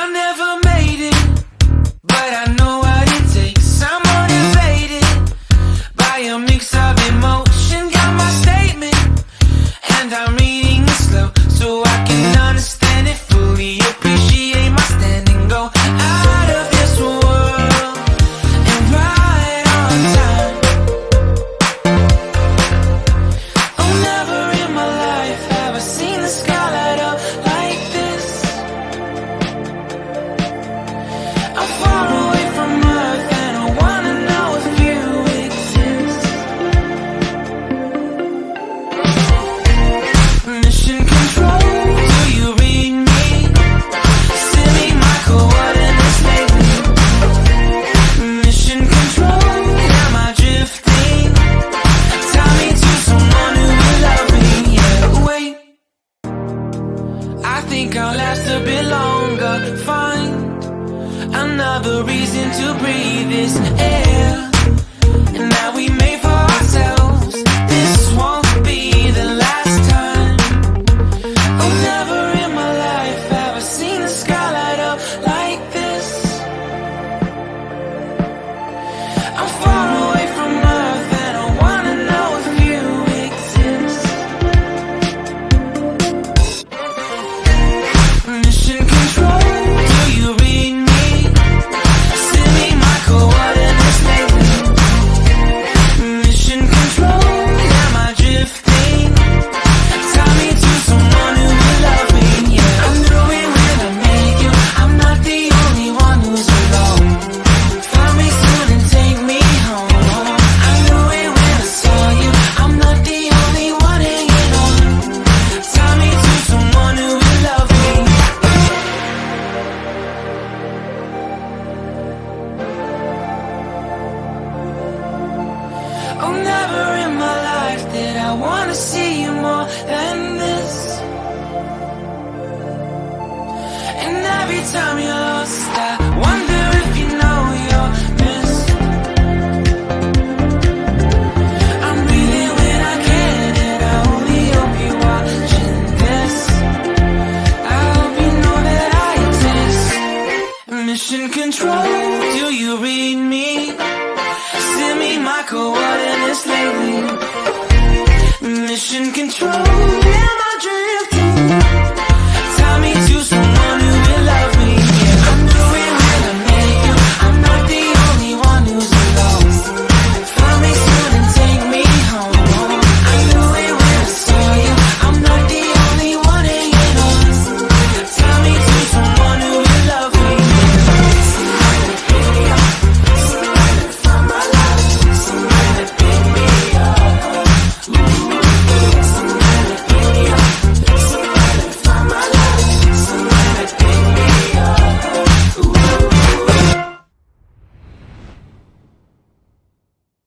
I never made it, but I know what it takes. I'm motivated by a mix of emotion. Got my statement, and I'm reading it slow so I can understand it fully. Appreciate my stand and go out of this world and right on time. Oh, never in my life have I seen the sky light up like this. I'm far away from Earth and I wanna know if you exist. Mission control, do you read me? Send me my coordinates lately. Mission control, am I drifting? Tie me to someone who will love me. Yeah, wait, I think I'll last a bit longer. Find another reason to breathe this air, and that we made for ourselves. This won't be the last time. Oh, never in my life have I seen the sky light up like this. I'm far away from Earth and I wanna know if you exist. Mission control, do you read me? Send me my coordinates lately. Mission control, am I drifting? Tie me to someone who will love me. Yeah, I knew it when I met you. I'm not the only one who's alone. Find me soon and take me home. I knew it when I saw you. I'm not the only one hanging on. Tie me to someone who will love me. Oh, never in my life did I wanna see you more than this. And every time you're lost, I wonder if you know you're missed. I'm breathing when I can, and I only hope you're watching this. I hope you know that I exist. Mission control,